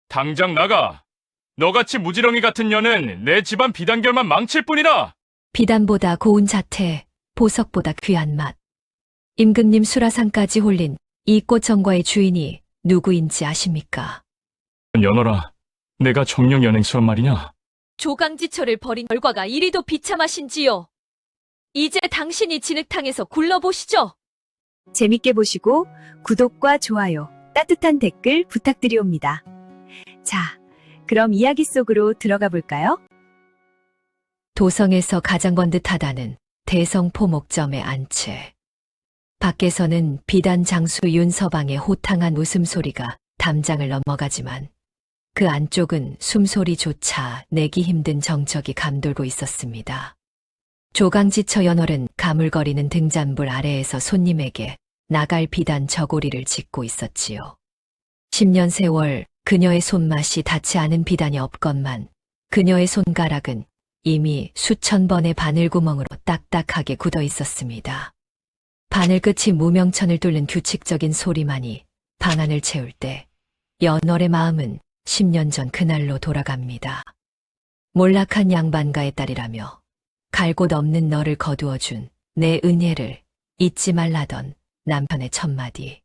당장 나가. 너같이 무지렁이 같은 년은 내 집안 비단결만 망칠 뿐이다. 비단보다 고운 자태, 보석보다 귀한 맛. 임금님 수라상까지 홀린 이 꽃정과의 주인이 누구인지 아십니까? 연어라, 내가 정녕 연행스런 말이냐? 조강지처를 버린 결과가 이리도 비참하신지요. 이제 당신이 진흙탕에서 굴러보시죠. 재밌게 보시고 구독과 좋아요, 따뜻한 댓글 부탁드리옵니다. 자, 그럼 이야기 속으로 들어가 볼까요? 도성에서 가장 번듯하다는 대성포 목점의 안채. 밖에서는 비단 장수 윤서방의 호탕한 웃음소리가 담장을 넘어가지만 그 안쪽은 숨소리조차 내기 힘든 정적이 감돌고 있었습니다. 조강지처 연월은 가물거리는 등잔불 아래에서 손님에게 나갈 비단 저고리를 짓고 있었지요. 10년 세월 그녀의 손맛이 닿지 않은 비단이 없건만 그녀의 손가락은 이미 수천 번의 바늘구멍으로 딱딱하게 굳어 있었습니다. 바늘 끝이 무명천을 뚫는 규칙적인 소리만이 방안을 채울 때 연월의 마음은 10년 전 그날로 돌아갑니다. 몰락한 양반가의 딸이라며 갈 곳 없는 너를 거두어준 내 은혜를 잊지 말라던 남편의 첫마디.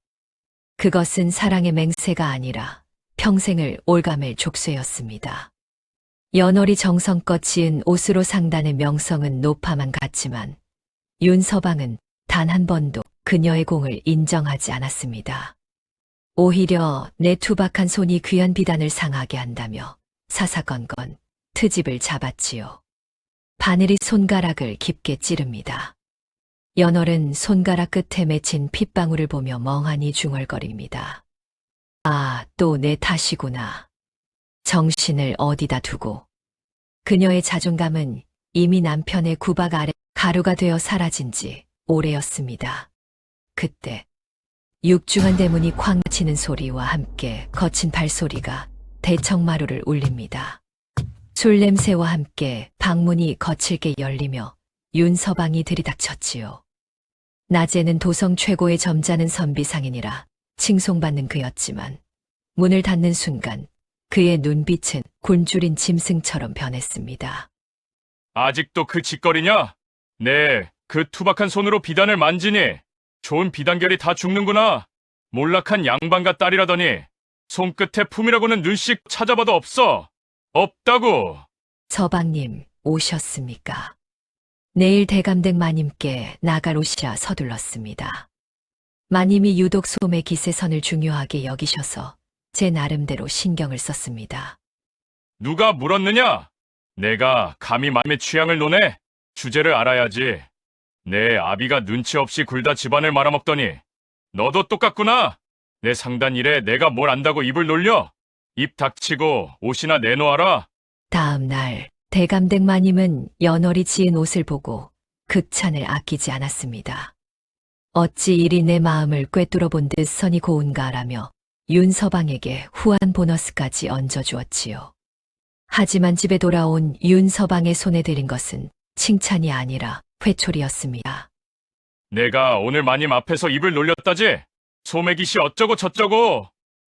그것은 사랑의 맹세가 아니라 평생을 올가맬 족쇄였습니다. 연월이 정성껏 지은 옷으로 상단의 명성은 높아만 갔지만 윤서방은 단 한 번도 그녀의 공을 인정하지 않았습니다. 오히려 내 투박한 손이 귀한 비단을 상하게 한다며 사사건건 트집을 잡았지요. 바늘이 손가락을 깊게 찌릅니다. 연월은 손가락 끝에 맺힌 핏방울을 보며 멍하니 중얼거립니다. 아, 또 내 탓이구나. 정신을 어디다 두고. 그녀의 자존감은 이미 남편의 구박 아래 가루가 되어 사라진 지 오래였습니다. 그때 육중한 대문이 쾅 치는 소리와 함께 거친 발소리가 대청마루를 울립니다. 술 냄새와 함께 방문이 거칠게 열리며 윤서방이 들이닥쳤지요. 낮에는 도성 최고의 점잖은 선비상인이라 칭송받는 그였지만 문을 닫는 순간 그의 눈빛은 굶주린 짐승처럼 변했습니다. 아직도 그 짓거리냐? 네, 그 투박한 손으로 비단을 만지니 좋은 비단결이 다 죽는구나. 몰락한 양반과 딸이라더니 손끝에 품이라고는 눈씩 찾아봐도 없어. 없다고. 서방님 오셨습니까? 내일 대감댁 마님께 나갈 옷이라 서둘렀습니다. 마님이 유독 소매 기세선을 중요하게 여기셔서 제 나름대로 신경을 썼습니다. 누가 물었느냐? 내가 감히 마음의 취향을 논해? 주제를 알아야지. 내 아비가 눈치 없이 굴다 집안을 말아먹더니 너도 똑같구나. 내 상단 일에 내가 뭘 안다고 입을 놀려? 입 닥치고 옷이나 내놓아라. 다음 날 대감댁 마님은 연월이 지은 옷을 보고 극찬을 아끼지 않았습니다. 어찌 이리 내 마음을 꿰뚫어 본 듯 선이 고운가라며 윤서방에게 후한 보너스까지 얹어주었지요. 하지만 집에 돌아온 윤서방의 손에 들인 것은 칭찬이 아니라 회초리였습니다. 내가 오늘 마님 앞에서 입을 놀렸다지? 소매깃이 어쩌고 저쩌고.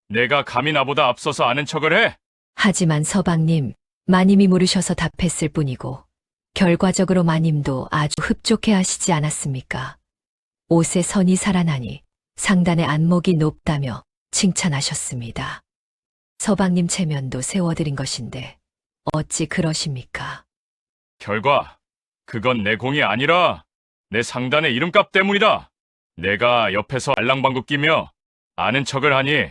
내가 감히 나보다 앞서서 아는 척을 해? 하지만 서방님, 마님이 물으셔서 답했을 뿐이고 결과적으로 마님도 아주 흡족해 하시지 않았습니까? 옷에 선이 살아나니 상단의 안목이 높다며 칭찬하셨습니다. 서방님 체면도 세워드린 것인데 어찌 그러십니까? 결과, 그건 내 공이 아니라 내 상단의 이름값 때문이다. 내가 옆에서 알랑방구 끼며 아는 척을 하니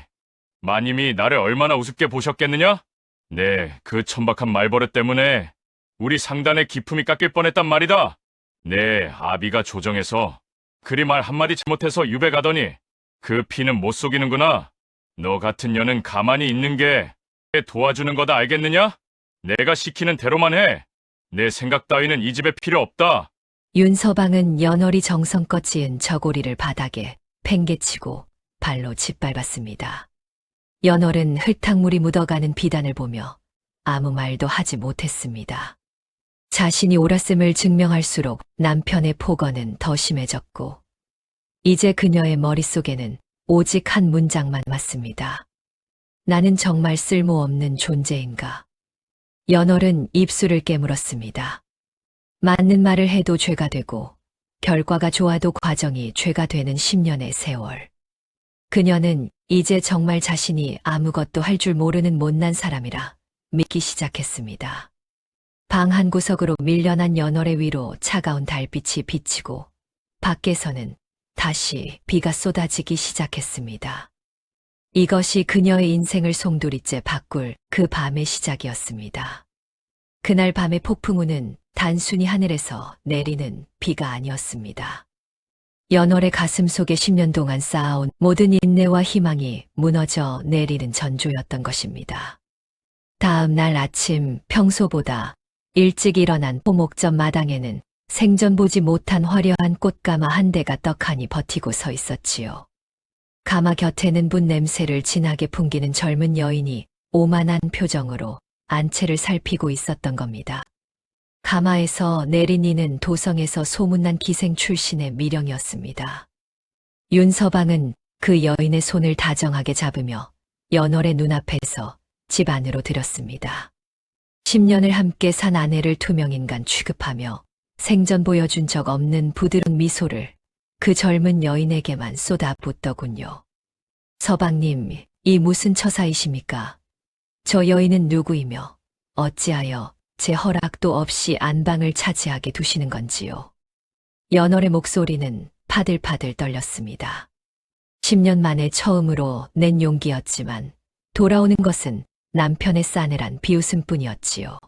마님이 나를 얼마나 우습게 보셨겠느냐? 네, 그 천박한 말버릇 때문에 우리 상단의 기품이 깎일 뻔했단 말이다. 내 아비가 조정해서 그리 말 한마디 잘못해서 유배 가더니 그 피는 못 속이는구나. 너 같은 년은 가만히 있는 게 도와주는 거다 알겠느냐? 내가 시키는 대로만 해. 내 생각 따위는 이 집에 필요 없다. 윤서방은 연월이 정성껏 지은 저고리를 바닥에 팽개치고 발로 짓밟았습니다. 연월은 흙탕물이 묻어가는 비단을 보며 아무 말도 하지 못했습니다. 자신이 옳았음을 증명할수록 남편의 폭언은 더 심해졌고 이제 그녀의 머릿속에는 오직 한 문장만 남았습니다. 나는 정말 쓸모없는 존재인가? 연월은 입술을 깨물었습니다. 맞는 말을 해도 죄가 되고 결과가 좋아도 과정이 죄가 되는 10년의 세월. 그녀는 이제 정말 자신이 아무것도 할 줄 모르는 못난 사람이라 믿기 시작했습니다. 방 한 구석으로 밀려난 연월의 위로 차가운 달빛이 비치고 밖에서는 다시 비가 쏟아지기 시작했습니다. 이것이 그녀의 인생을 송두리째 바꿀 그 밤의 시작이었습니다. 그날 밤의 폭풍우는 단순히 하늘에서 내리는 비가 아니었습니다. 연월의 가슴 속에 10년 동안 쌓아온 모든 인내와 희망이 무너져 내리는 전조였던 것입니다. 다음 날 아침 평소보다 일찍 일어난 포목점 마당에는 생전 보지 못한 화려한 꽃가마 한 대가 떡하니 버티고 서 있었지요. 가마 곁에는 분 냄새를 진하게 풍기는 젊은 여인이 오만한 표정으로 안채를 살피고 있었던 겁니다. 가마에서 내린 이는 도성에서 소문난 기생 출신의 미령이었습니다. 윤서방은 그 여인의 손을 다정하게 잡으며 연월의 눈앞에서 집 안으로 들였습니다. 10년을 함께 산 아내를 투명인간 취급하며 생전 보여준 적 없는 부드러운 미소를 그 젊은 여인에게만 쏟아붓더군요. 서방님, 이 무슨 처사이십니까? 저 여인은 누구이며 어찌하여 제 허락도 없이 안방을 차지하게 두시는 건지요. 연월의 목소리는 파들파들 떨렸습니다. 10년 만에 처음으로 낸 용기였지만 돌아오는 것은 남편의 싸늘한 비웃음뿐이었지요.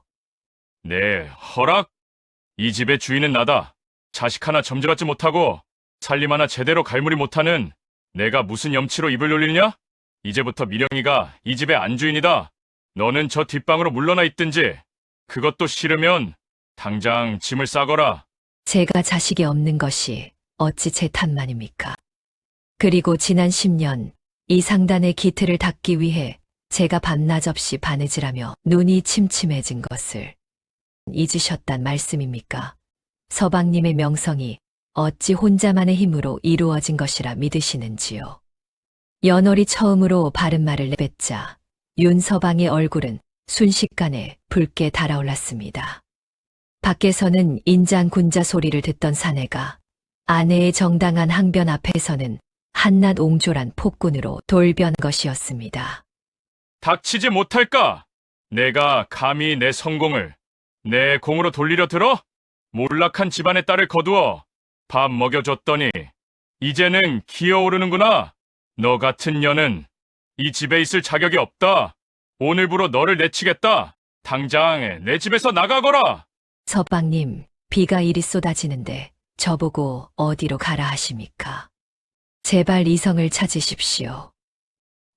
네, 허락? 이 집의 주인은 나다. 자식 하나 점지받지 못하고 살림 하나 제대로 갈무리 못하는 내가 무슨 염치로 입을 놀리냐? 이제부터 미령이가 이 집의 안주인이다. 너는 저 뒷방으로 물러나 있든지 그것도 싫으면 당장 짐을 싸거라. 제가 자식이 없는 것이 어찌 제 탓만입니까? 그리고 지난 10년 이 상단의 기틀을 닦기 위해 제가 밤낮 없이 바느질하며 눈이 침침해진 것을 잊으셨단 말씀입니까? 서방님의 명성이 어찌 혼자만의 힘으로 이루어진 것이라 믿으시는지요? 연월이 처음으로 바른 말을 내뱉자 윤서방의 얼굴은 순식간에 붉게 달아올랐습니다. 밖에서는 인장군자 소리를 듣던 사내가 아내의 정당한 항변 앞에서는 한낱 옹졸한 폭군으로 돌변 것이었습니다. 닥치지 못할까? 내가 감히 내 성공을 내 공으로 돌리려 들어? 몰락한 집안의 딸을 거두어 밥 먹여줬더니 이제는 기어오르는구나. 너 같은 년은 이 집에 있을 자격이 없다. 오늘부로 너를 내치겠다. 당장 내 집에서 나가거라. 서방님, 비가 이리 쏟아지는데 저보고 어디로 가라 하십니까? 제발 이성을 찾으십시오.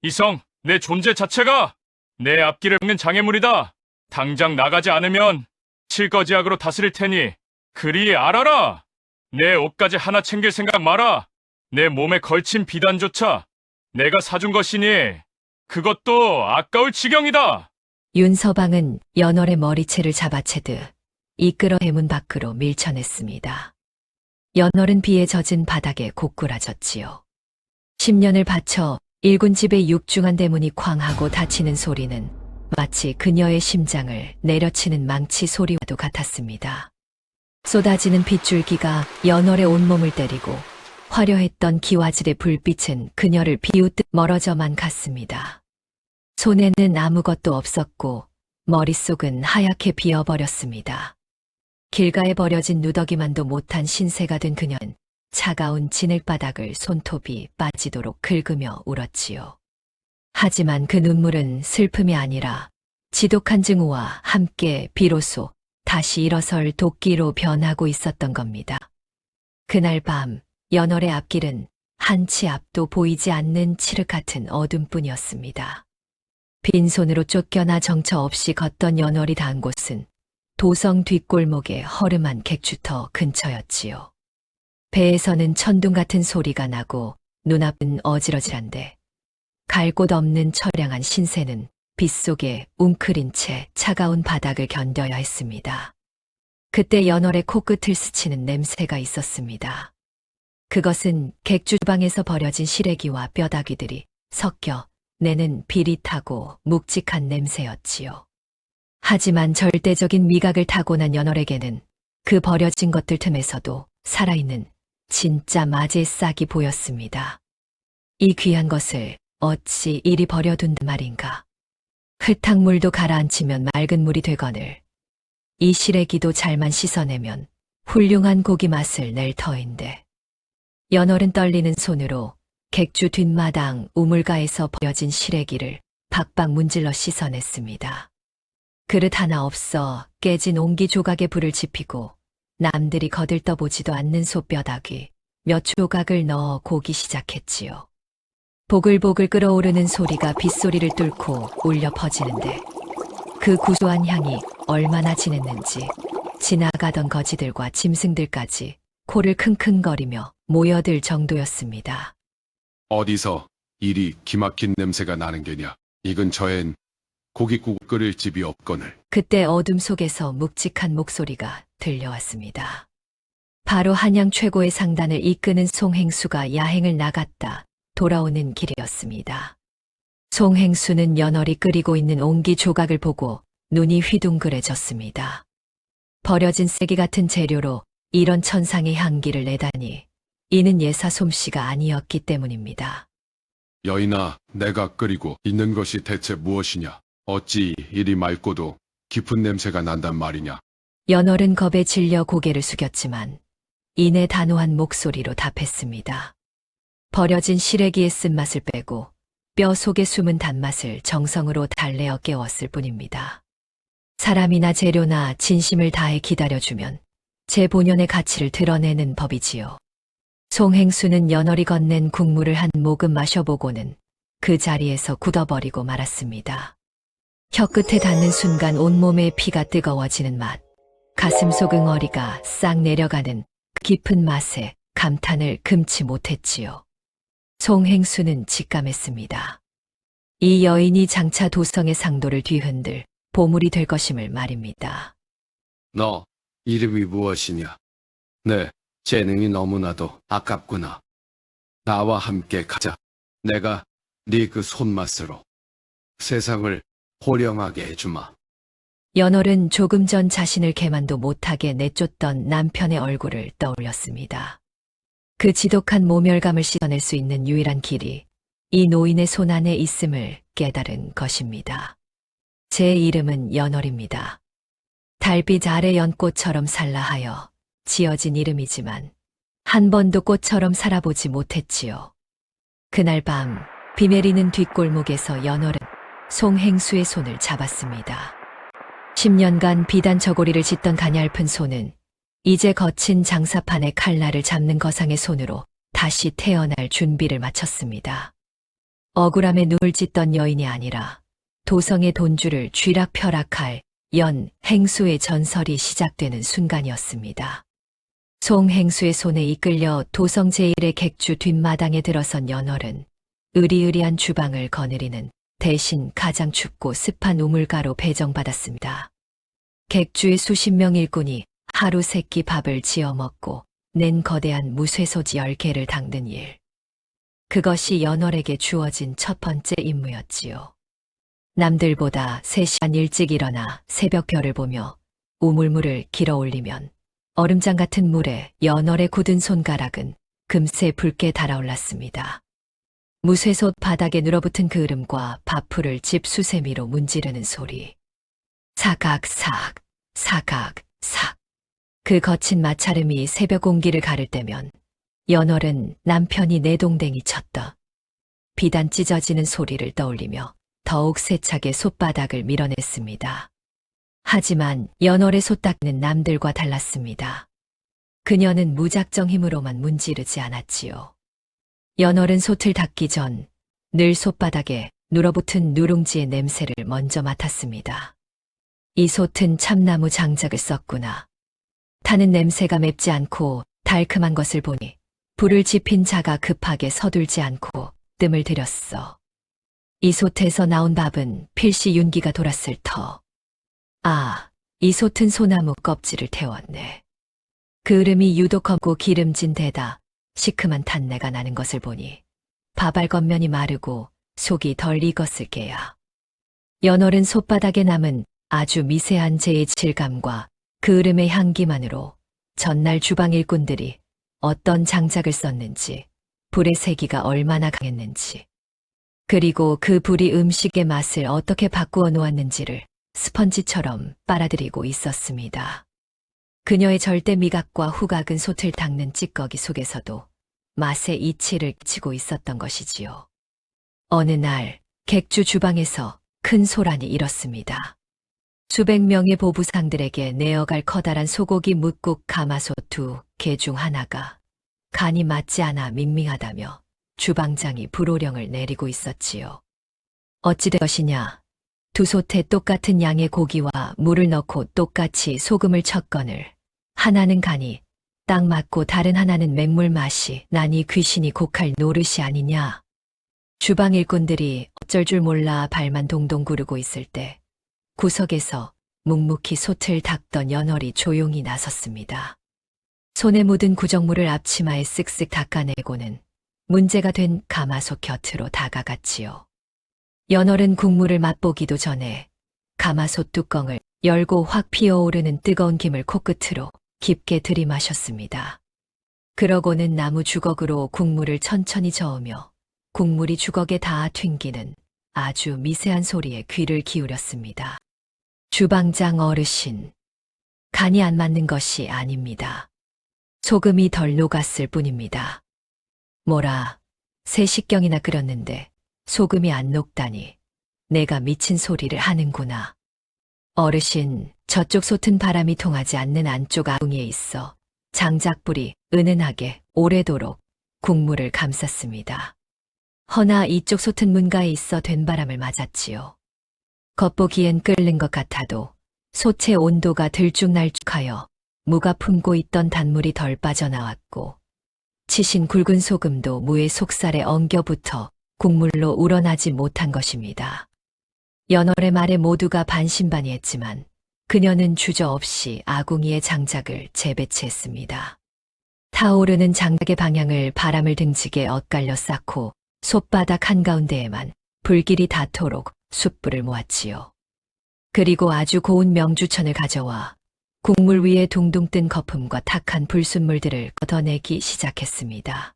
이성, 내 존재 자체가 내 앞길을 막는 장애물이다. 당장 나가지 않으면 칠거지약으로 다스릴 테니 그리 알아라. 내 옷까지 하나 챙길 생각 마라. 내 몸에 걸친 비단조차 내가 사준 것이니 그것도 아까울 지경이다. 윤서방은 연월의 머리채를 잡아채듯 이끌어 해문 밖으로 밀쳐냈습니다. 연월은 비에 젖은 바닥에 고꾸라졌지요. 10년을 바쳐 일군 집의 육중한 대문이 쾅하고 닫히는 소리는 마치 그녀의 심장을 내려치는 망치 소리와도 같았습니다. 쏟아지는 빗줄기가 연월의 온몸을 때리고 화려했던 기와질의 불빛은 그녀를 비웃듯 멀어져만 갔습니다. 손에는 아무것도 없었고 머릿속은 하얗게 비어버렸습니다. 길가에 버려진 누더기만도 못한 신세가 된 그녀는 차가운 진흙바닥을 손톱이 빠지도록 긁으며 울었지요. 하지만 그 눈물은 슬픔이 아니라 지독한 증오와 함께 비로소 다시 일어설 도끼로 변하고 있었던 겁니다. 그날 밤 연월의 앞길은 한치 앞도 보이지 않는 칠흑 같은 어둠뿐이었습니다. 빈손으로 쫓겨나 정처 없이 걷던 연월이 닿은 곳은 도성 뒷골목의 허름한 객주터 근처였지요. 배에서는 천둥 같은 소리가 나고 눈앞은 어지러질한데 갈 곳 없는 처량한 신세는 빗속에 웅크린 채 차가운 바닥을 견뎌야 했습니다. 그때 연월의 코끝을 스치는 냄새가 있었습니다. 그것은 객주방에서 버려진 시래기와 뼈다귀들이 섞여 내는 비릿하고 묵직한 냄새였지요. 하지만 절대적인 미각을 타고난 연월에게는 그 버려진 것들 틈에서도 살아있는 진짜 마제 싹이 보였습니다. 이 귀한 것을 어찌 이리 버려둔단 말인가. 흙탕물도 가라앉히면 맑은 물이 되거늘 이 시래기도 잘만 씻어내면 훌륭한 고기 맛을 낼 터인데. 연월은 떨리는 손으로 객주 뒷마당 우물가에서 버려진 시래기를 박박 문질러 씻어냈습니다. 그릇 하나 없어 깨진 옹기 조각에 불을 지피고 남들이 거들떠보지도 않는 솥뼈다귀 몇 조각을 넣어 고기 시작했지요. 보글보글 끓어오르는 소리가 빗소리를 뚫고 울려 퍼지는데 그 구수한 향이 얼마나 진했는지 지나가던 거지들과 짐승들까지 코를 킁킁거리며 모여들 정도였습니다. 어디서 이리 기막힌 냄새가 나는 게냐? 이 근처엔 고깃국 끓일 집이 없거늘. 그때 어둠 속에서 묵직한 목소리가 들려왔습니다. 바로 한양 최고의 상단을 이끄는 송행수가 야행을 나갔다 돌아오는 길이었습니다. 송행수는 연월이 끓이고 있는 옹기 조각을 보고 눈이 휘둥그레졌습니다. 버려진 쓰레기 같은 재료로 이런 천상의 향기를 내다니 이는 예사 솜씨가 아니었기 때문입니다. 여인아, 내가 끓이고 있는 것이 대체 무엇이냐? 어찌 이리 맑고도 깊은 냄새가 난단 말이냐? 연월은 겁에 질려 고개를 숙였지만 이내 단호한 목소리로 답했습니다. 버려진 시래기의 쓴맛을 빼고 뼈 속에 숨은 단맛을 정성으로 달래어 깨웠을 뿐입니다. 사람이나 재료나 진심을 다해 기다려주면 제 본연의 가치를 드러내는 법이지요. 송행수는 연월이 건넨 국물을 한 모금 마셔보고는 그 자리에서 굳어버리고 말았습니다. 혀끝에 닿는 순간 온몸의 피가 뜨거워지는 맛, 가슴 속 응어리가 싹 내려가는 그 깊은 맛에 감탄을 금치 못했지요. 송행수는 직감했습니다. 이 여인이 장차 도성의 상도를 뒤흔들 보물이 될 것임을 말입니다. 너 이름이 무엇이냐? 네, 재능이 너무나도 아깝구나. 나와 함께 가자. 내가 네 그 손맛으로 세상을 호령하게 해주마. 연월은 조금 전 자신을 개만도 못하게 내쫓던 남편의 얼굴을 떠올렸습니다. 그 지독한 모멸감을 씻어낼 수 있는 유일한 길이 이 노인의 손 안에 있음을 깨달은 것입니다. 제 이름은 연월입니다. 달빛 아래 연꽃처럼 살라하여 지어진 이름이지만 한 번도 꽃처럼 살아보지 못했지요. 그날 밤 비 내리는 뒷골목에서 연월은 송행수의 손을 잡았습니다. 10년간 비단 저고리를 짓던 가냘픈 손은 이제 거친 장사판의 칼날을 잡는 거상의 손으로 다시 태어날 준비를 마쳤습니다. 억울함에 눈을 찢던 여인이 아니라 도성의 돈주를 쥐락펴락할 연행수의 전설이 시작되는 순간이었습니다. 송행수의 손에 이끌려 도성 제1의 객주 뒷마당에 들어선 연월은 으리으리한 주방을 거느리는 대신 가장 춥고 습한 우물가로 배정받았습니다. 객주의 수십 명 일꾼이 하루 세 끼 밥을 지어 먹고 낸 거대한 무쇠소지 10개를 닦는 일. 그것이 연월에게 주어진 첫 번째 임무였지요. 남들보다 3시간 일찍 일어나 새벽별을 보며 우물물을 길어 올리면 얼음장 같은 물에 연월의 굳은 손가락은 금세 붉게 달아올랐습니다. 무쇠솥 바닥에 눌어붙은 그 으름과 밥풀을 집 수세미로 문지르는 소리. 사각삭, 사각삭. 그 거친 마찰음이 새벽 공기를 가를 때면 연월은 남편이 내동댕이 쳤다. 비단 찢어지는 소리를 떠올리며 더욱 세차게 솥바닥을 밀어냈습니다. 하지만 연월의 솥닦이는 남들과 달랐습니다. 그녀는 무작정 힘으로만 문지르지 않았지요. 연월은 솥을 닦기 전 늘 솥바닥에 눌어붙은 누룽지의 냄새를 먼저 맡았습니다. 이 솥은 참나무 장작을 썼구나. 타는 냄새가 맵지 않고 달큼한 것을 보니 불을 지핀 자가 급하게 서둘지 않고 뜸을 들였어. 이 솥에서 나온 밥은 필시 윤기가 돌았을 터. 아, 이 솥은 소나무 껍질을 태웠네. 그 으름이 유독 검고 기름진 데다 시큼한 탄내가 나는 것을 보니 밥알 겉면이 마르고 속이 덜 익었을 게야. 연월은 솥바닥에 남은 아주 미세한 재의 질감과 그을음의 향기만으로 전날 주방 일꾼들이 어떤 장작을 썼는지, 불의 세기가 얼마나 강했는지, 그리고 그 불이 음식의 맛을 어떻게 바꾸어 놓았는지를 스펀지처럼 빨아들이고 있었습니다. 그녀의 절대 미각과 후각은 솥을 닦는 찌꺼기 속에서도 맛의 이치를 치고 있었던 것이지요. 어느 날 객주 주방에서 큰 소란이 일었습니다. 수백 명의 보부상들에게 내어갈 커다란 소고기 뭇국 가마솥 2개 중 하나가 간이 맞지 않아 밍밍하다며 주방장이 불호령을 내리고 있었지요. 어찌 된 것이냐? 두 솥에 똑같은 양의 고기와 물을 넣고 똑같이 소금을 쳤거늘 하나는 간이 딱 맞고 다른 하나는 맹물 맛이 나니 귀신이 곡할 노릇이 아니냐? 주방 일꾼들이 어쩔 줄 몰라 발만 동동 구르고 있을 때 구석에서 묵묵히 솥을 닦던 연월이 조용히 나섰습니다. 손에 묻은 구정물을 앞치마에 쓱쓱 닦아내고는 문제가 된 가마솥 곁으로 다가갔지요. 연월은 국물을 맛보기도 전에 가마솥 뚜껑을 열고 확 피어오르는 뜨거운 김을 코끝으로 깊게 들이마셨습니다. 그러고는 나무 주걱으로 국물을 천천히 저으며 국물이 주걱에 닿아 튕기는 아주 미세한 소리에 귀를 기울였습니다. 주방장 어르신, 간이 안 맞는 것이 아닙니다. 소금이 덜 녹았을 뿐입니다. 뭐라, 3식경이나 끓였는데 소금이 안 녹다니 내가 미친 소리를 하는구나. 어르신, 저쪽 솥은 바람이 통하지 않는 안쪽 아궁이에 있어 장작불이 은은하게 오래도록 국물을 감쌌습니다. 허나 이쪽 솥은 문가에 있어 된 바람을 맞았지요. 겉보기엔 끓는 것 같아도 솥의 온도가 들쭉날쭉하여 무가 품고 있던 단물이 덜 빠져나왔고 치신 굵은 소금도 무의 속살에 엉겨붙어 국물로 우러나지 못한 것입니다. 연월의 말에 모두가 반신반의했지만 그녀는 주저없이 아궁이의 장작을 재배치했습니다. 타오르는 장작의 방향을 바람을 등지게 엇갈려 쌓고 솥바닥 한가운데에만 불길이 닿도록 숯불을 모았지요. 그리고 아주 고운 명주천을 가져와 국물 위에 둥둥 뜬 거품과 탁한 불순물들을 걷어내기 시작했습니다.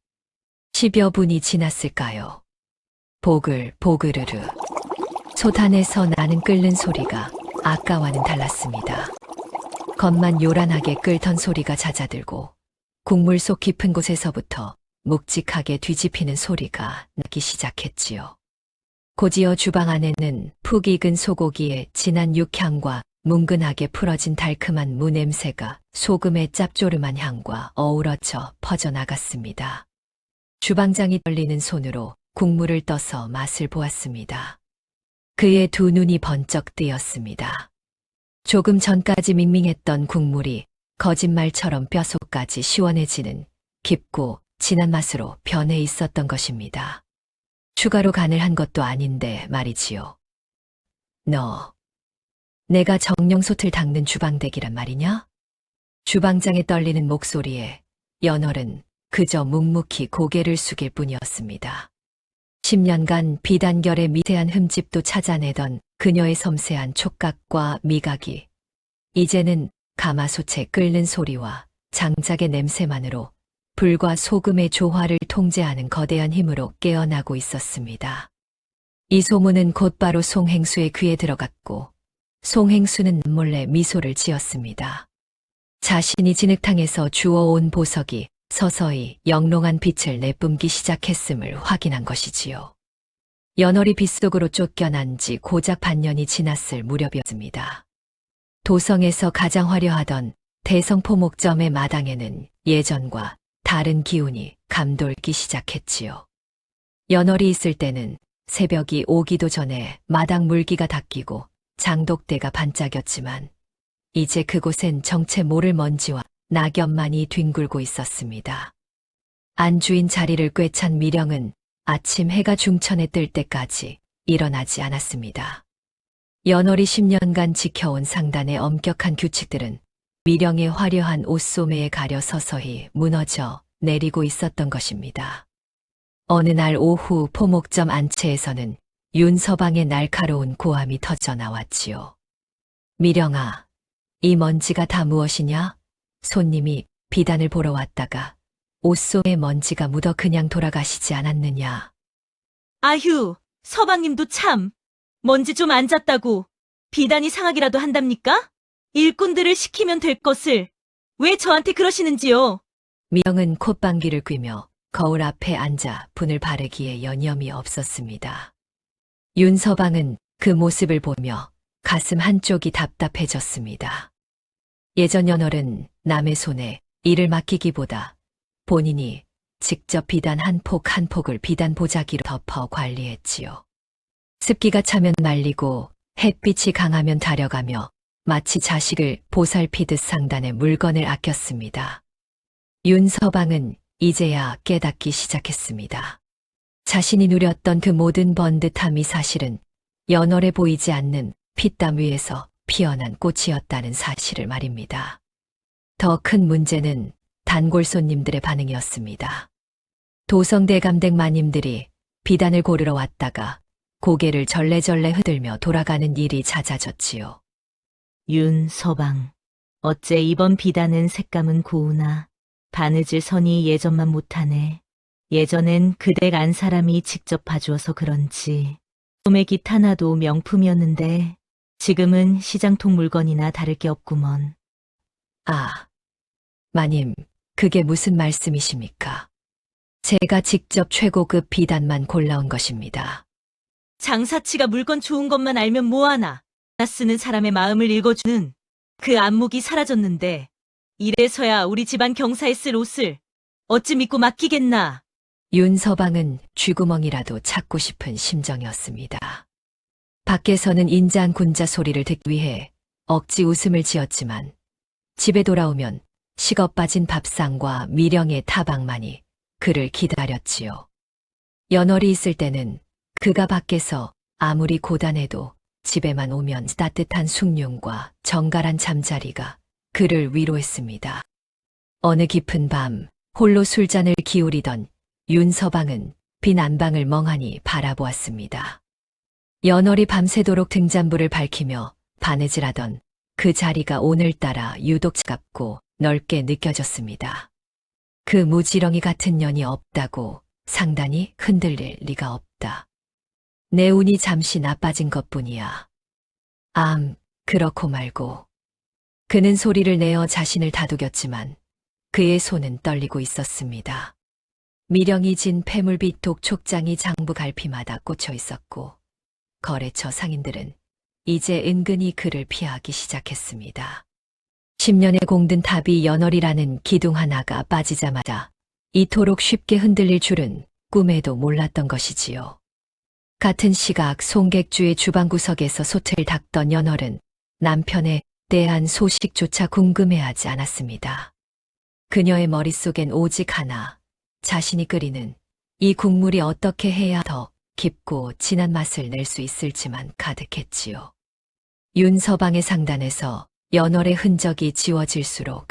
10여 분이 지났을까요? 보글보글으르. 솥 안에서 나는 끓는 소리가 아까와는 달랐습니다. 겉만 요란하게 끓던 소리가 잦아들고 국물 속 깊은 곳에서부터 묵직하게 뒤집히는 소리가 나기 시작했지요. 곧이어 주방 안에는 푹 익은 소고기의 진한 육향과 뭉근하게 풀어진 달큼한 무 냄새가 소금의 짭조름한 향과 어우러져 퍼져나갔습니다. 주방장이 떨리는 손으로 국물을 떠서 맛을 보았습니다. 그의 두 눈이 번쩍 뜨였습니다. 조금 전까지 밍밍했던 국물이 거짓말처럼 뼛속까지 시원해지는 깊고 진한 맛으로 변해 있었던 것입니다. 추가로 간을 한 것도 아닌데 말이지요. 너, 내가 정령솥을 닦는 주방댁이란 말이냐? 주방장의 떨리는 목소리에 연월은 그저 묵묵히 고개를 숙일 뿐이었습니다. 10년간 비단결의 미세한 흠집도 찾아내던 그녀의 섬세한 촉각과 미각이 이제는 가마솥에 끓는 소리와 장작의 냄새만으로 불과 소금의 조화를 통제하는 거대한 힘으로 깨어나고 있었습니다. 이 소문은 곧바로 송행수의 귀에 들어갔고 송행수는 몰래 미소를 지었습니다. 자신이 진흙탕에서 주워온 보석이 서서히 영롱한 빛을 내뿜기 시작했음을 확인한 것이지요. 연월이 빗속으로 쫓겨난 지 고작 반년이 지났을 무렵이었습니다. 도성에서 가장 화려하던 대성포목점의 마당에는 예전과 다른 기운이 감돌기 시작했지요. 연월이 있을 때는 새벽이 오기도 전에 마당 물기가 닦이고 장독대가 반짝였지만 이제 그곳엔 정체 모를 먼지와 낙엽만이 뒹굴고 있었습니다. 안주인 자리를 꿰찬 미령은 아침 해가 중천에 뜰 때까지 일어나지 않았습니다. 연월이 10년간 지켜온 상단의 엄격한 규칙들은 미령의 화려한 옷소매에 가려 서서히 무너져 내리고 있었던 것입니다. 어느 날 오후 포목점 안채에서는 윤서방의 날카로운 고함이 터져 나왔지요. 미령아, 이 먼지가 다 무엇이냐? 손님이 비단을 보러 왔다가 옷 속에 먼지가 묻어 그냥 돌아가시지 않았느냐? 아휴, 서방님도 참. 먼지 좀 안 잤다고 비단이 상하기라도 한답니까? 일꾼들을 시키면 될 것을 왜 저한테 그러시는지요? 미령은 콧방귀를 뀌며 거울 앞에 앉아 분을 바르기에 여념이 없었습니다. 윤서방은 그 모습을 보며 가슴 한쪽이 답답해졌습니다. 예전 연월은 남의 손에 일을 맡기기보다 본인이 직접 비단 한 폭 한 폭을 비단 보자기로 덮어 관리했지요. 습기가 차면 말리고 햇빛이 강하면 다려가며 마치 자식을 보살피듯 상단에 물건을 아꼈습니다. 윤서방은 이제야 깨닫기 시작했습니다. 자신이 누렸던 그 모든 번듯함이 사실은 연월해 보이지 않는 핏땀 위에서 피어난 꽃이었다는 사실을 말입니다. 더 큰 문제는 단골 손님들의 반응이었습니다. 도성대감댁 마님들이 비단을 고르러 왔다가 고개를 절레절레 흔들며 돌아가는 일이 잦아졌지요. 윤서방, 어째 이번 비단은 색감은 고우나 바느질 선이 예전만 못하네. 예전엔 그댁 안 사람이 직접 봐주어서 그런지 소매 깃 하나도 명품이었는데 지금은 시장통 물건이나 다를 게 없구먼. 아, 마님, 그게 무슨 말씀이십니까? 제가 직접 최고급 비단만 골라온 것입니다. 장사치가 물건 좋은 것만 알면 뭐하나. 나 쓰는 사람의 마음을 읽어주는 그 안목이 사라졌는데 이래서야 우리 집안 경사에 쓸 옷을 어찌 믿고 맡기겠나. 윤서방은 쥐구멍이라도 찾고 싶은 심정이었습니다. 밖에서는 인자군자 소리를 듣기 위해 억지 웃음을 지었지만 집에 돌아오면 식어 빠진 밥상과 미령의 타박만이 그를 기다렸지요. 연월이 있을 때는 그가 밖에서 아무리 고단해도 집에만 오면 따뜻한 숭늉과 정갈한 잠자리가 그를 위로했습니다. 어느 깊은 밤 홀로 술잔을 기울이던 윤서방은 빈 안방을 멍하니 바라보았습니다. 연월이 밤새도록 등잔불을 밝히며 바느질하던 그 자리가 오늘따라 유독 차갑고 넓게 느껴졌습니다. 그 무지렁이 같은 년이 없다고 상단히 흔들릴 리가 없다. 내 운이 잠시 나빠진 것뿐이야. 그렇고 말고. 그는 소리를 내어 자신을 다독였지만 그의 손은 떨리고 있었습니다. 미령이 진 폐물빛 독촉장이 장부 갈피마다 꽂혀 있었고 거래처 상인들은 이제 은근히 그를 피하기 시작했습니다. 10년의 공든 탑이 연월이라는 기둥 하나가 빠지자마자 이토록 쉽게 흔들릴 줄은 꿈에도 몰랐던 것이지요. 같은 시각 송객주의 주방구석에서 솥을 닦던 연월은 남편에 대한 소식조차 궁금해하지 않았습니다. 그녀의 머릿속엔 오직 하나, 자신이 끓이는 이 국물이 어떻게 해야 더 깊고 진한 맛을 낼 수 있을지만 가득했지요. 윤서방의 상단에서 연월의 흔적이 지워질수록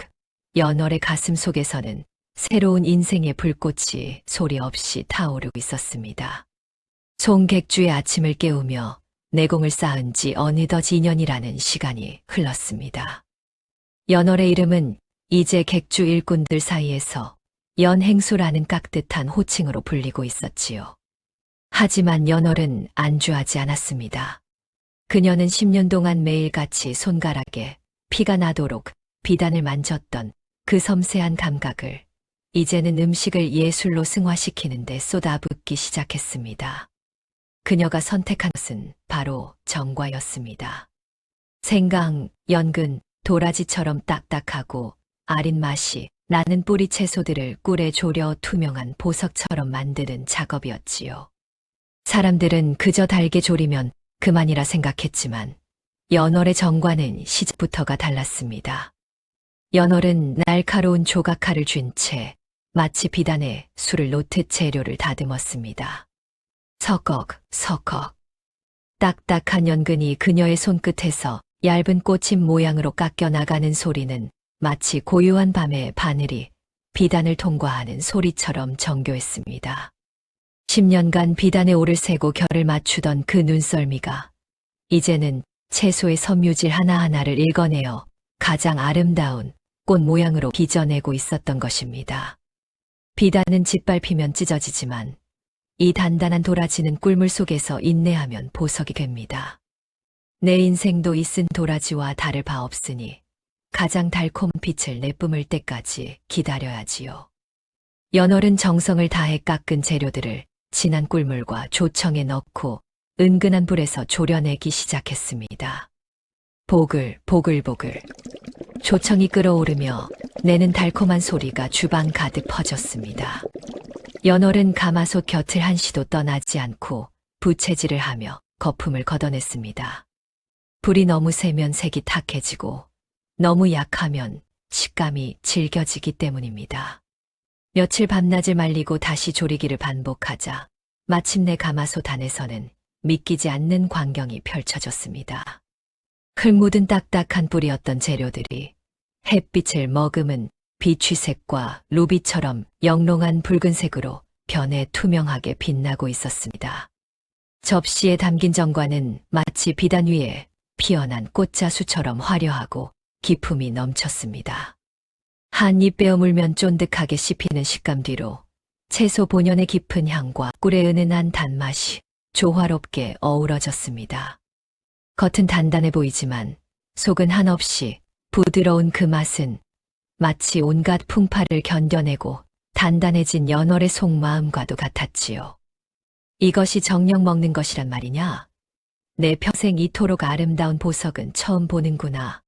연월의 가슴 속에서는 새로운 인생의 불꽃이 소리 없이 타오르고 있었습니다. 송객주의 아침을 깨우며 내공을 쌓은 지 어느덧 2년이라는 시간이 흘렀습니다. 연월의 이름은 이제 객주 일꾼들 사이에서 연행수라는 깍듯한 호칭으로 불리고 있었지요. 하지만 연월은 안주하지 않았습니다. 그녀는 10년 동안 매일같이 손가락에 피가 나도록 비단을 만졌던 그 섬세한 감각을 이제는 음식을 예술로 승화시키는 데 쏟아붓기 시작했습니다. 그녀가 선택한 것은 바로 정과였습니다. 생강, 연근, 도라지처럼 딱딱하고 아린 맛이 나는 뿌리 채소들을 꿀에 졸여 투명한 보석처럼 만드는 작업이었지요. 사람들은 그저 달게 졸이면 그만이라 생각했지만 연월의 정과는 시작부터가 달랐습니다. 연월은 날카로운 조각칼을 쥔 채 마치 비단에 술을 놓듯 재료를 다듬었습니다. 서걱, 서걱. 딱딱한 연근이 그녀의 손끝에서 얇은 꽃잎 모양으로 깎여 나가는 소리는 마치 고요한 밤의 바늘이 비단을 통과하는 소리처럼 정교했습니다. 10년간 비단에 오를 세고 결을 맞추던 그 눈썰미가 이제는 채소의 섬유질 하나하나를 읽어내어 가장 아름다운 꽃 모양으로 빚어내고 있었던 것입니다. 비단은 짓밟히면 찢어지지만 이 단단한 도라지는 꿀물 속에서 인내하면 보석이 됩니다. 내 인생도 이 쓴 도라지와 다를 바 없으니 가장 달콤한 빛을 내뿜을 때까지 기다려야지요. 연월은 정성을 다해 깎은 재료들을 진한 꿀물과 조청에 넣고 은근한 불에서 졸여내기 시작했습니다. 보글보글 조청이 끓어오르며 내는 달콤한 소리가 주방 가득 퍼졌습니다. 연월은 가마솥 곁을 한시도 떠나지 않고 부채질을 하며 거품을 걷어냈습니다. 불이 너무 세면 색이 탁해지고 너무 약하면 식감이 질겨지기 때문입니다. 며칠 밤낮을 말리고 다시 조리기를 반복하자 마침내 가마솥 안에서는 믿기지 않는 광경이 펼쳐졌습니다. 흙 묻은 딱딱한 뿌리였던 재료들이 햇빛을 머금은 비취색과 루비처럼 영롱한 붉은색으로 변해 투명하게 빛나고 있었습니다. 접시에 담긴 정과는 마치 비단 위에 피어난 꽃자수처럼 화려하고 기품이 넘쳤습니다. 한 입 베어 물면 쫀득하게 씹히는 식감 뒤로 채소 본연의 깊은 향과 꿀의 은은한 단맛이 조화롭게 어우러졌습니다. 겉은 단단해 보이지만 속은 한없이 부드러운 그 맛은 마치 온갖 풍파를 견뎌내고 단단해진 연월의 속마음과도 같았지요. 이것이 정녕 먹는 것이란 말이냐? 내 평생 이토록 아름다운 보석은 처음 보는구나.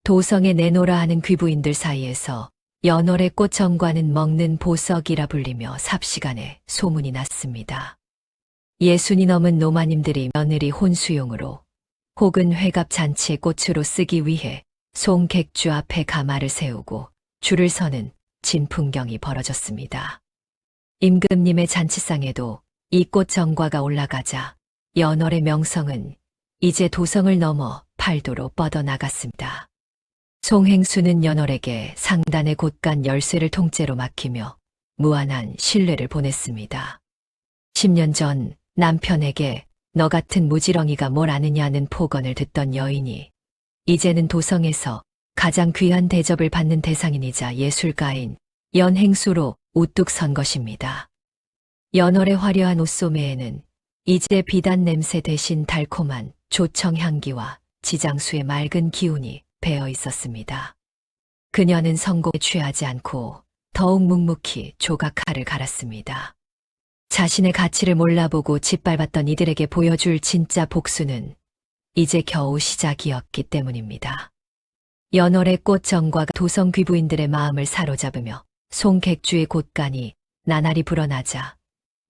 도성에 내놓으라 하는 귀부인들 사이에서 연월의 꽃정과는 먹는 보석이라 불리며 삽시간에 소문이 났습니다. 60이 넘은 노마님들이 며느리 혼수용으로 혹은 회갑 잔치의 꽃으로 쓰기 위해 송객주 앞에 가마를 세우고 줄을 서는 진풍경이 벌어졌습니다. 임금님의 잔치상에도 이 꽃정과가 올라가자 연월의 명성은 이제 도성을 넘어 팔도로 뻗어나갔습니다. 송행수는 연월에게 상단의 곳간 열쇠를 통째로 맡기며 무한한 신뢰를 보냈습니다. 10년 전 남편에게 너 같은 무지렁이가 뭘 아느냐는 폭언을 듣던 여인이 이제는 도성에서 가장 귀한 대접을 받는 대상인이자 예술가인 연행수로 우뚝 선 것입니다. 연월의 화려한 옷소매에는 이제 비단 냄새 대신 달콤한 조청 향기와 지장수의 맑은 기운이 배어 있었습니다. 그녀는 성공에 취하지 않고 더욱 묵묵히 조각칼을 갈았습니다. 자신의 가치를 몰라보고 짓밟았던 이들에게 보여줄 진짜 복수는 이제 겨우 시작이었기 때문입니다. 연월의 꽃정과가 도성 귀부인들의 마음을 사로잡으며 송객주의 곳간이 나날이 불어나자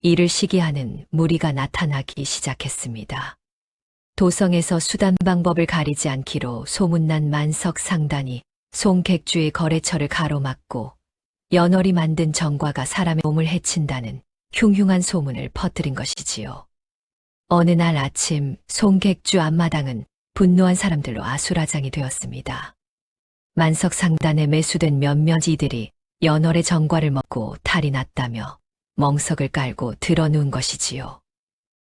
이를 시기하는 무리가 나타나기 시작했습니다. 도성에서 수단 방법을 가리지 않기로 소문난 만석 상단이 송객주의 거래처를 가로막고 연월이 만든 정과가 사람의 몸을 해친다는 흉흉한 소문을 퍼뜨린 것이지요. 어느 날 아침 송객주 앞마당은 분노한 사람들로 아수라장이 되었습니다. 만석 상단에 매수된 몇몇 이들이 연월의 정과를 먹고 탈이 났다며 멍석을 깔고 드러누운 것이지요.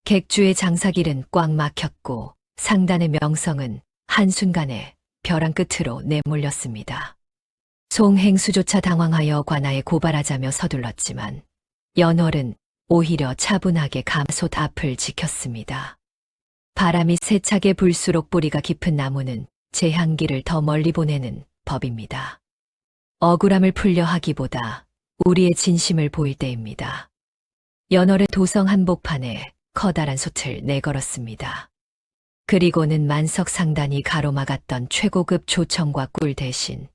객주의 장사길은 꽉 막혔고 상단의 명성은 한순간에 벼랑 끝으로 내몰렸습니다. 송행수조차 당황하여 관아에 고발하자며 서둘렀지만 연월은 오히려 차분하게 가마솥 앞을 지켰습니다. 바람이 세차게 불수록 뿌리가 깊은 나무는 제 향기를 더 멀리 보내는 법입니다. 억울함을 풀려 하기보다 우리의 진심을 보일 때입니다. 연월의 도성 한복판에 커다란 솥을 내걸었습니다. 그리고는 만석 상단이 가로막았던 최고급 조청과 꿀 대신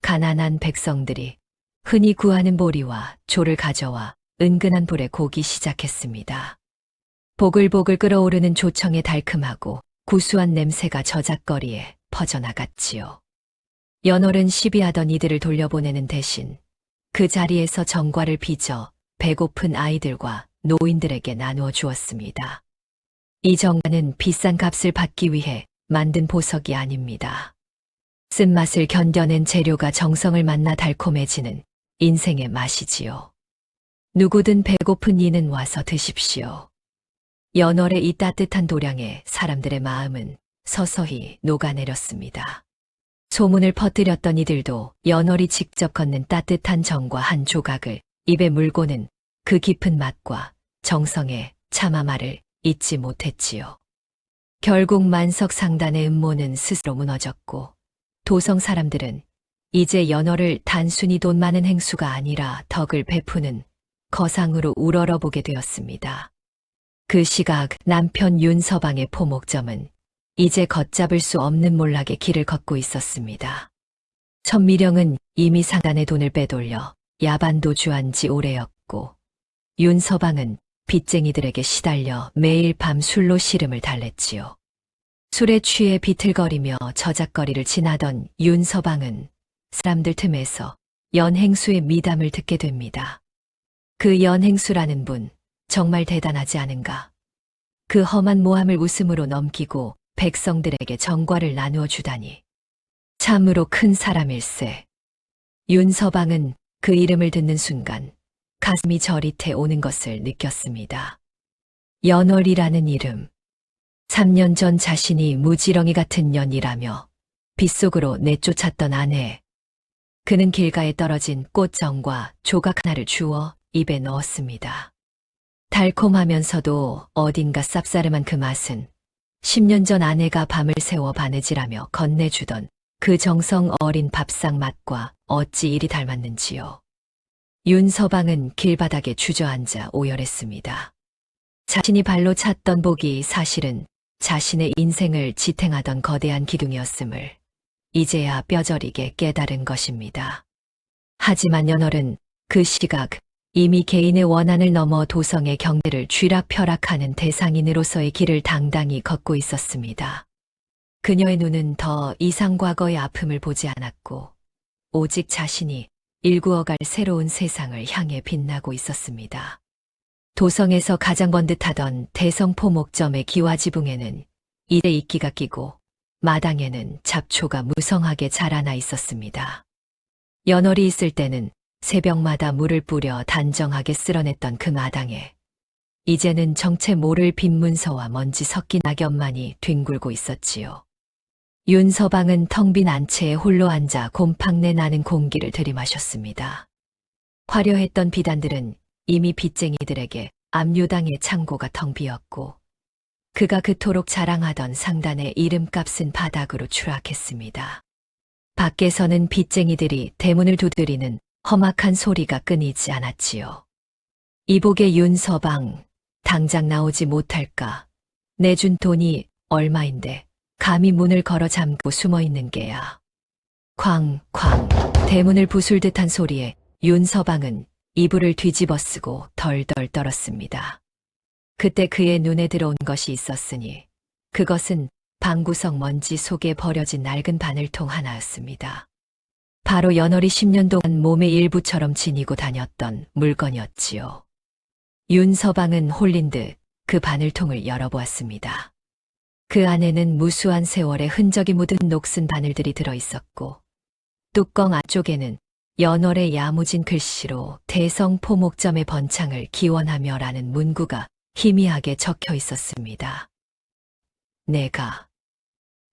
가난한 백성들이 흔히 구하는 보리와 조를 가져와 은근한 불에 고기 시작했습니다. 보글보글 끓어오르는 조청의 달콤하고 구수한 냄새가 저작거리에 퍼져나갔지요. 연월은 시비하던 이들을 돌려보내는 대신 그 자리에서 정과를 빚어 배고픈 아이들과 노인들에게 나누어 주었습니다. 이 정과는 비싼 값을 받기 위해 만든 보석이 아닙니다. 쓴맛을 견뎌낸 재료가 정성을 만나 달콤해지는 인생의 맛이지요. 누구든 배고픈 이는 와서 드십시오. 연월의 이 따뜻한 도량에 사람들의 마음은 서서히 녹아내렸습니다. 소문을 퍼뜨렸던 이들도 연월이 직접 건넨 따뜻한 정과 한 조각을 입에 물고는 그 깊은 맛과 정성의 참아말을 잊지 못했지요. 결국 만석 상단의 음모는 스스로 무너졌고 도성 사람들은 이제 연월을 단순히 돈 많은 행수가 아니라 덕을 베푸는 거상으로 우러러보게 되었습니다. 그 시각 남편 윤서방의 포목점은 이제 걷잡을 수 없는 몰락의 길을 걷고 있었습니다. 천미령은 이미 상단의 돈을 빼돌려 야반도주한 지 오래였고 윤서방은 빚쟁이들에게 시달려 매일 밤 술로 시름을 달랬지요. 술에 취해 비틀거리며 저작거리를 지나던 윤서방은 사람들 틈에서 연행수의 미담을 듣게 됩니다. 그 연행수라는 분 정말 대단하지 않은가. 그 험한 모함을 웃음으로 넘기고 백성들에게 정과를 나누어 주다니. 참으로 큰 사람일세. 윤서방은 그 이름을 듣는 순간 가슴이 저릿해 오는 것을 느꼈습니다. 연월이라는 이름. 3년 전 자신이 무지렁이 같은 년이라며 빗속으로 내쫓았던 아내. 그는 길가에 떨어진 꽃정과 조각 하나를 주워 입에 넣었습니다. 달콤하면서도 어딘가 쌉싸름한 그 맛은 10년 전 아내가 밤을 새워 바느질하며 건네주던 그 정성 어린 밥상 맛과 어찌 이리 닮았는지요. 윤서방은 길바닥에 주저앉아 오열했습니다. 자신이 발로 찼던 복이 사실은 자신의 인생을 지탱하던 거대한 기둥이었음을 이제야 뼈저리게 깨달은 것입니다. 하지만 연월은 그 시각 이미 개인의 원한을 넘어 도성의 경계를 쥐락펴락하는 대상인으로서의 길을 당당히 걷고 있었습니다. 그녀의 눈은 더 이상 과거의 아픔을 보지 않았고 오직 자신이 일구어갈 새로운 세상을 향해 빛나고 있었습니다. 도성에서 가장 번듯하던 대성포목점의 기와지붕에는 이래 이끼가 끼고 마당에는 잡초가 무성하게 자라나 있었습니다. 연월이 있을 때는 새벽마다 물을 뿌려 단정하게 쓸어냈던 그 마당에 이제는 정체 모를 빈 문서와 먼지 섞인 낙엽만이 뒹굴고 있었지요. 윤서방은 텅 빈 안채에 홀로 앉아 곰팡내 나는 공기를 들이마셨습니다. 화려했던 비단들은 이미 빚쟁이들에게 압류당의 창고가 텅 비었고 그가 그토록 자랑하던 상단의 이름값은 바닥으로 추락했습니다. 밖에서는 빚쟁이들이 대문을 두드리는 험악한 소리가 끊이지 않았지요. 이복의 윤서방, 당장 나오지 못할까? 내준 돈이 얼마인데 감히 문을 걸어 잠고 숨어있는 게야. 쾅쾅 대문을 부술 듯한 소리에 윤서방은 이불을 뒤집어 쓰고 덜덜 떨었습니다. 그때 그의 눈에 들어온 것이 있었으니 그것은 방구석 먼지 속에 버려진 낡은 바늘통 하나였습니다. 바로 연월이 10년 동안 몸의 일부처럼 지니고 다녔던 물건이었지요. 윤서방은 홀린 듯 그 바늘통을 열어보았습니다. 그 안에는 무수한 세월의 흔적이 묻은 녹슨 바늘들이 들어있었고 뚜껑 앞쪽에는 연월의 야무진 글씨로 대성포목점의 번창을 기원하며 라는 문구가 희미하게 적혀 있었습니다.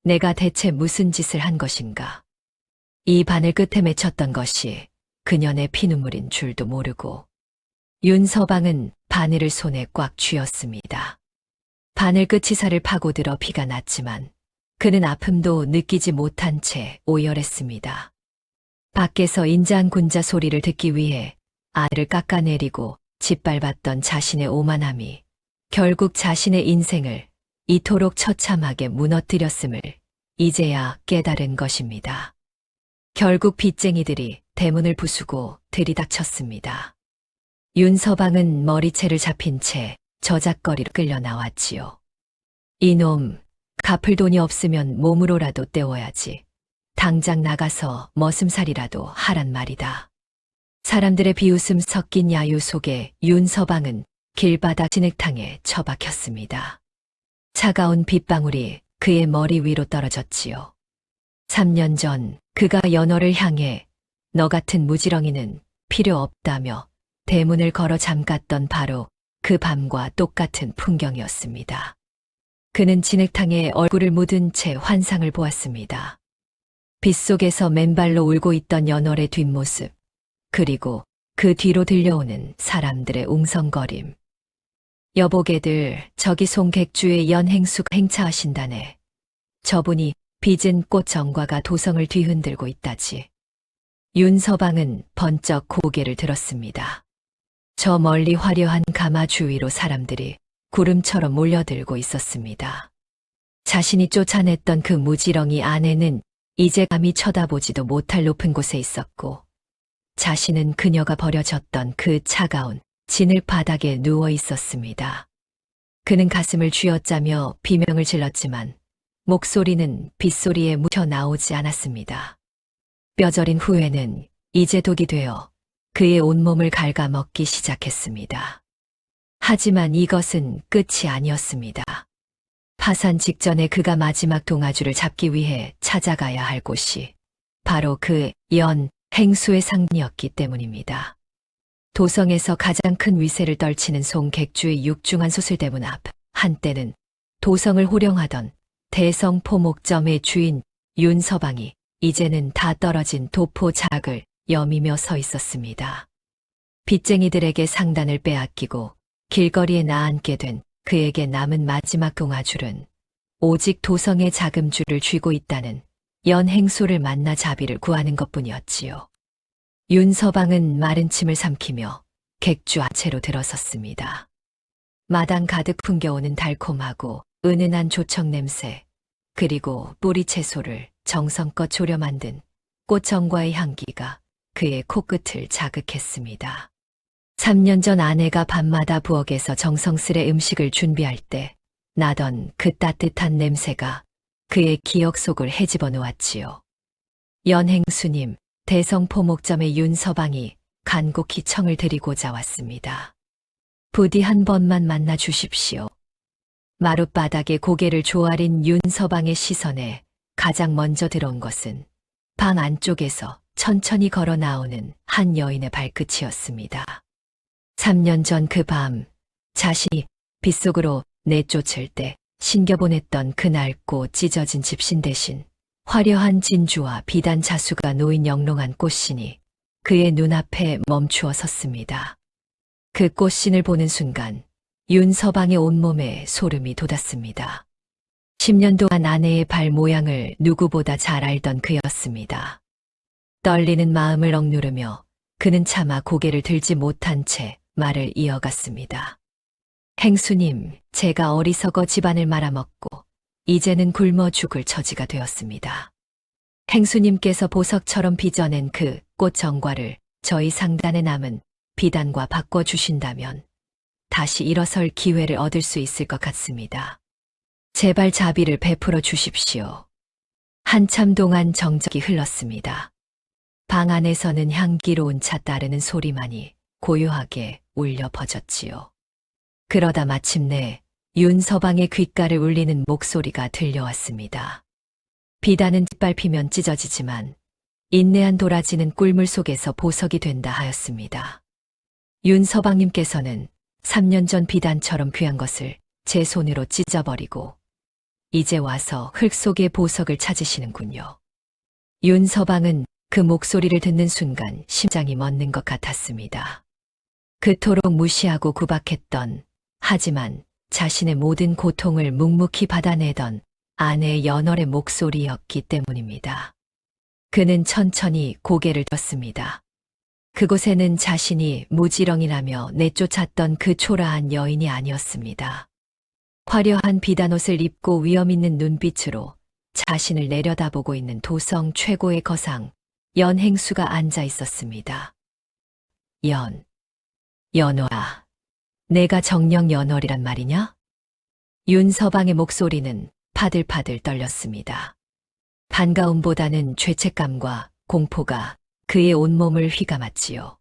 내가 대체 무슨 짓을 한 것인가? 이 바늘 끝에 맺혔던 것이 그년의 피눈물인 줄도 모르고 윤서방은 바늘을 손에 꽉 쥐었습니다. 바늘 끝이 살을 파고들어 피가 났지만 그는 아픔도 느끼지 못한 채 오열했습니다. 밖에서 인자한군자 소리를 듣기 위해 알을 깎아내리고 짓밟았던 자신의 오만함이 결국 자신의 인생을 이토록 처참하게 무너뜨렸음을 이제야 깨달은 것입니다. 결국 빚쟁이들이 대문을 부수고 들이닥쳤습니다. 윤서방은 머리채를 잡힌 채 저작거리로 끌려 나왔지요. 이놈, 갚을 돈이 없으면 몸으로라도 때워야지. 당장 나가서 머슴살이라도 하란 말이다. 사람들의 비웃음 섞인 야유 속에 윤서방은 길바닥 진흙탕에 처박혔습니다. 차가운 빗방울이 그의 머리 위로 떨어졌지요. 3년 전 그가 연월을 향해 너 같은 무지렁이는 필요 없다며 대문을 걸어 잠갔던 바로 그 밤과 똑같은 풍경이었습니다. 그는 진흙탕에 얼굴을 묻은 채 환상을 보았습니다. 빗속에서 맨발로 울고 있던 연월의 뒷모습, 그리고 그 뒤로 들려오는 사람들의 웅성거림. 여보게들, 저기 송객주의 연행수가 행차하신다네. 저분이 빚은 꽃 정과가 도성을 뒤흔들고 있다지. 윤서방은 번쩍 고개를 들었습니다. 저 멀리 화려한 가마 주위로 사람들이 구름처럼 몰려들고 있었습니다. 자신이 쫓아냈던 그 무지렁이 안에는 이제 감히 쳐다보지도 못할 높은 곳에 있었고, 자신은 그녀가 버려졌던 그 차가운 진흙 바닥에 누워 있었습니다. 그는 가슴을 쥐어짜며 비명을 질렀지만 목소리는 빗소리에 묻혀 나오지 않았습니다. 뼈저린 후회는 이제 독이 되어 그의 온몸을 갉아먹기 시작했습니다. 하지만 이것은 끝이 아니었습니다. 파산 직전에 그가 마지막 동아줄을 잡기 위해 찾아가야 할 곳이 바로 그 행수의 상이었기 때문입니다. 도성에서 가장 큰 위세를 떨치는 송객주의 육중한 소슬대문 앞, 한때는 도성을 호령하던 대성포목점의 주인 윤서방이 이제는 다 떨어진 도포작을 여미며 서 있었습니다. 빚쟁이들에게 상단을 빼앗기고 길거리에 나앉게 된 그에게 남은 마지막 동아줄은 오직 도성의 자금줄을 쥐고 있다는 연행수를 만나 자비를 구하는 것뿐이었지요. 윤서방은 마른 침을 삼키며 객주 앞채로 들어섰습니다. 마당 가득 풍겨오는 달콤하고 은은한 조청 냄새, 그리고 뿌리 채소를 정성껏 졸여 만든 꽃정과의 향기가 그의 코끝을 자극했습니다. 3년 전 아내가 밤마다 부엌에서 정성스레 음식을 준비할 때 나던 그 따뜻한 냄새가 그의 기억 속을 헤집어 놓았지요. 연행수님, 대성포목점의 윤서방이 간곡히 청을 드리고자 왔습니다. 부디 한 번만 만나 주십시오. 마룻바닥에 고개를 조아린 윤서방의 시선에 가장 먼저 들어온 것은 방 안쪽에서 천천히 걸어 나오는 한 여인의 발끝이었습니다. 3년 전 그 밤, 자신이 빗속으로 내쫓을 때 신겨보냈던 그 낡고 찢어진 집신 대신 화려한 진주와 비단 자수가 놓인 영롱한 꽃신이 그의 눈앞에 멈추어 섰습니다. 그 꽃신을 보는 순간 윤서방의 온몸에 소름이 돋았습니다. 10년 동안 아내의 발 모양을 누구보다 잘 알던 그였습니다. 떨리는 마음을 억누르며 그는 차마 고개를 들지 못한 채 말을 이어갔습니다. 행수님, 제가 어리석어 집안을 말아먹고 이제는 굶어 죽을 처지가 되었습니다. 행수님께서 보석처럼 빚어낸 그 꽃정과를 저희 상단에 남은 비단과 바꿔주신다면 다시 일어설 기회를 얻을 수 있을 것 같습니다. 제발 자비를 베풀어 주십시오. 한참 동안 정적이 흘렀습니다. 방 안에서는 향기로운 차 따르는 소리만이 고요하게 울려 퍼졌지요. 그러다 마침내 윤서방의 귓가를 울리는 목소리가 들려왔습니다. 비단은 짓밟히면 찢어지지만 인내한 도라지는 꿀물 속에서 보석이 된다 하였습니다. 윤서방님께서는 3년 전 비단처럼 귀한 것을 제 손으로 찢어버리고 이제 와서 흙 속의 보석을 찾으시는군요. 윤서방은 그 목소리를 듣는 순간 심장이 멎는 것 같았습니다. 그토록 무시하고 구박했던, 하지만 자신의 모든 고통을 묵묵히 받아내던 아내의 연월의 목소리였기 때문입니다. 그는 천천히 고개를 들었습니다. 그곳에는 자신이 무지렁이라며 내쫓았던 그 초라한 여인이 아니었습니다. 화려한 비단옷을 입고 위엄있는 눈빛으로 자신을 내려다보고 있는 도성 최고의 거상, 연행수가 앉아 있었습니다. 연호아, 내가 정녕 연월이란 말이냐? 윤서방의 목소리는 파들파들 떨렸습니다. 반가움보다는 죄책감과 공포가 그의 온몸을 휘감았지요.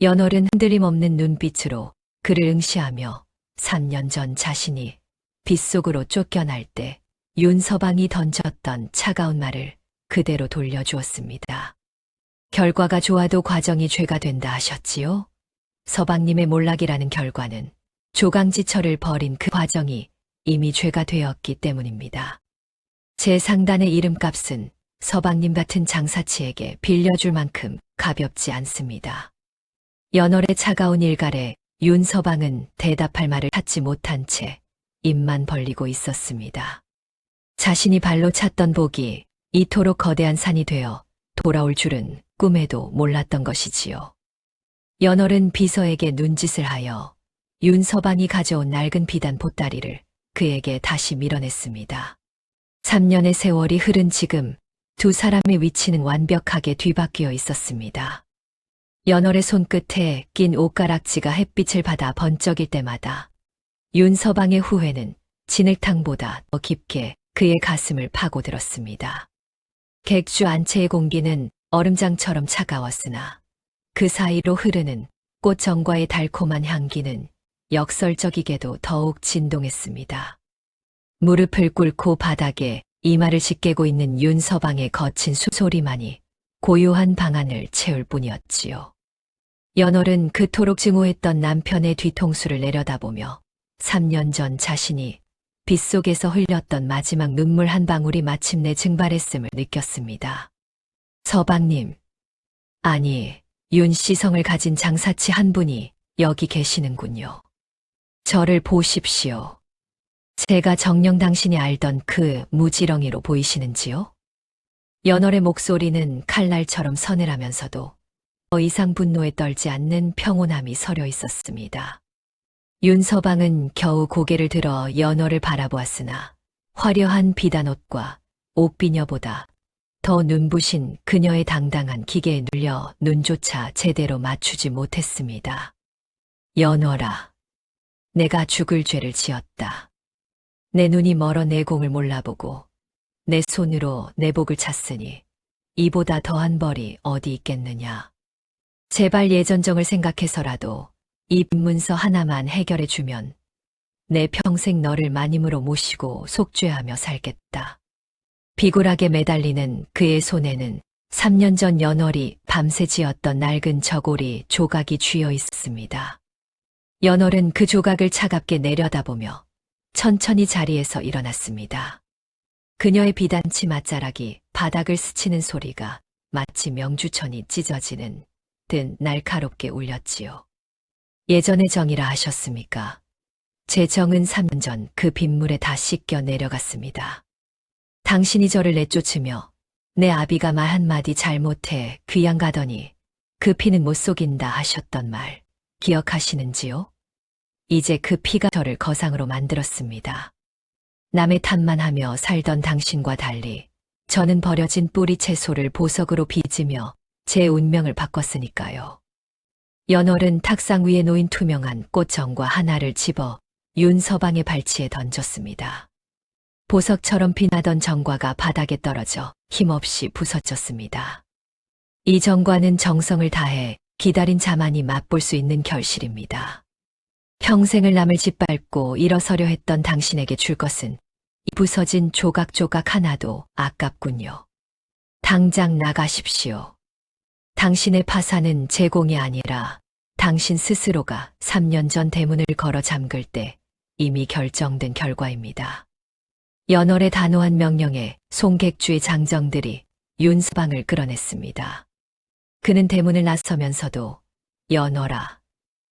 연월은 흔들림 없는 눈빛으로 그를 응시하며 3년 전 자신이 빗속으로 쫓겨날 때 윤서방이 던졌던 차가운 말을 그대로 돌려주었습니다. 결과가 좋아도 과정이 죄가 된다 하셨지요? 서방님의 몰락이라는 결과는 조강지처를 벌인 그 과정이 이미 죄가 되었기 때문입니다. 제 상단의 이름값은 서방님 같은 장사치에게 빌려줄 만큼 가볍지 않습니다. 연월의 차가운 일갈에 윤 서방은 대답할 말을 찾지 못한 채 입만 벌리고 있었습니다. 자신이 발로 찼던 복이 이토록 거대한 산이 되어 돌아올 줄은 꿈에도 몰랐던 것이지요. 연월은 비서에게 눈짓을 하여 윤 서방이 가져온 낡은 비단 보따리를 그에게 다시 밀어냈습니다. 3년의 세월이 흐른 지금 두 사람의 위치는 완벽하게 뒤바뀌어 있었습니다. 연월의 손끝에 낀 옷가락지가 햇빛을 받아 번쩍일 때마다 윤 서방의 후회는 진흙탕보다 더 깊게 그의 가슴을 파고들었습니다. 객주 안채의 공기는 얼음장처럼 차가웠으나 그 사이로 흐르는 꽃정과의 달콤한 향기는 역설적이게도 더욱 진동했습니다. 무릎을 꿇고 바닥에 이마를 짓깨고 있는 윤 서방의 거친 숨소리만이 고요한 방안을 채울 뿐이었지요. 연월은 그토록 증오했던 남편의 뒤통수를 내려다보며 3년 전 자신이 빗속에서 흘렸던 마지막 눈물 한 방울이 마침내 증발했음을 느꼈습니다. 서방님, 아니, 윤 씨성을 가진 장사치 한 분이 여기 계시는군요. 저를 보십시오. 제가 정녕 당신이 알던 그 무지렁이로 보이시는지요? 연월의 목소리는 칼날처럼 서늘하면서도 더 이상 분노에 떨지 않는 평온함이 서려 있었습니다. 윤 서방은 겨우 고개를 들어 연월을 바라보았으나 화려한 비단옷과 옷비녀보다 더 눈부신 그녀의 당당한 기계에 눌려 눈조차 제대로 맞추지 못했습니다. 연월아, 내가 죽을 죄를 지었다. 내 눈이 멀어 내 공을 몰라보고 내 손으로 내 복을 찼으니 이보다 더한 벌이 어디 있겠느냐. 제발 예전정을 생각해서라도 이 빈문서 하나만 해결해 주면 내 평생 너를 마님으로 모시고 속죄하며 살겠다. 비굴하게 매달리는 그의 손에는 3년 전 연월이 밤새 지었던 낡은 저고리 조각이 쥐어 있었습니다. 연월은 그 조각을 차갑게 내려다보며 천천히 자리에서 일어났습니다. 그녀의 비단치 맞자락이 바닥을 스치는 소리가 마치 명주천이 찢어지는 듯 날카롭게 울렸지요. 예전의 정이라 하셨습니까? 제 정은 3년 전 그 빗물에 다 씻겨 내려갔습니다. 당신이 저를 내쫓으며 내 아비가 말 한마디 잘못해 귀양 가더니 그 피는 못 속인다 하셨던 말 기억하시는지요? 이제 그 피가 저를 거상으로 만들었습니다. 남의 탓만 하며 살던 당신과 달리 저는 버려진 뿌리 채소를 보석으로 빚으며 제 운명을 바꿨으니까요. 연월은 탁상 위에 놓인 투명한 꽃정과 하나를 집어 윤 서방의 발치에 던졌습니다. 보석처럼 빛나던 정과가 바닥에 떨어져 힘없이 부서졌습니다. 이 정과는 정성을 다해 기다린 자만이 맛볼 수 있는 결실입니다. 평생을 남을 짓밟고 일어서려 했던 당신에게 줄 것은 이 부서진 조각조각 하나도 아깝군요. 당장 나가십시오. 당신의 파산은 제 공이 아니라 당신 스스로가 3년 전 대문을 걸어 잠글 때 이미 결정된 결과입니다. 연월의 단호한 명령에 송객주의 장정들이 윤 서방을 끌어냈습니다. 그는 대문을 나서면서도 연월아,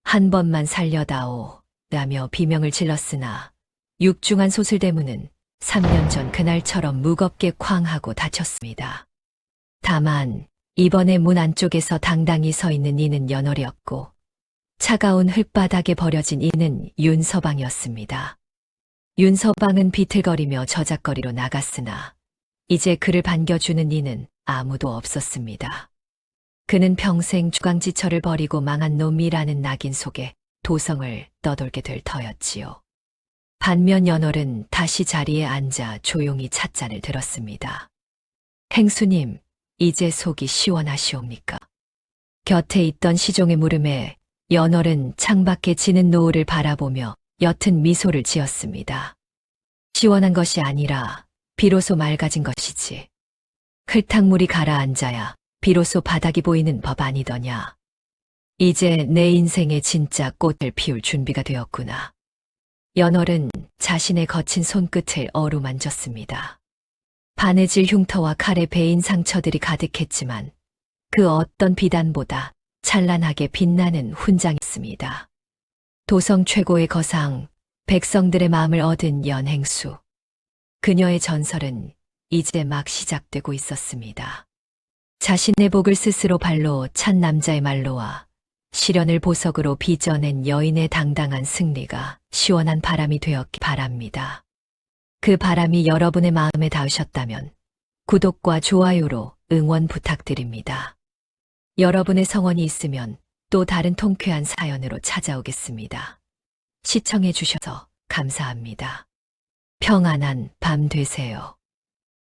한 번만 살려다오 라며 비명을 질렀으나 육중한 소슬대문은 3년 전 그날처럼 무겁게 쾅 하고 닫혔습니다. 다만 이번에 문 안쪽에서 당당히 서 있는 이는 연월이었고 차가운 흙바닥에 버려진 이는 윤 서방이었습니다. 윤 서방은 비틀거리며 저작거리로 나갔으나 이제 그를 반겨주는 이는 아무도 없었습니다. 그는 평생 주강지처를 버리고 망한 놈이라는 낙인 속에 도성을 떠돌게 될 터였지요. 반면 연월은 다시 자리에 앉아 조용히 찻잔을 들었습니다. 행수님, 이제 속이 시원하시옵니까? 곁에 있던 시종의 물음에 연월은 창밖에 지는 노을을 바라보며 옅은 미소를 지었습니다. 시원한 것이 아니라 비로소 맑아진 것이지. 흙탕물이 가라앉아야 비로소 바닥이 보이는 법 아니더냐. 이제 내 인생의 진짜 꽃을 피울 준비가 되었구나. 연월은 자신의 거친 손끝을 어루만졌습니다. 바느질 흉터와 칼에 베인 상처들이 가득했지만 그 어떤 비단보다 찬란하게 빛나는 훈장이었습니다. 도성 최고의 거상, 백성들의 마음을 얻은 연행수. 그녀의 전설은 이제 막 시작되고 있었습니다. 자신의 복을 스스로 발로 찬 남자의 말로와 시련을 보석으로 빚어낸 여인의 당당한 승리가 시원한 바람이 되었기 바랍니다. 그 바람이 여러분의 마음에 닿으셨다면 구독과 좋아요로 응원 부탁드립니다. 여러분의 성원이 있으면 또 다른 통쾌한 사연으로 찾아오겠습니다. 시청해 주셔서 감사합니다. 평안한 밤 되세요.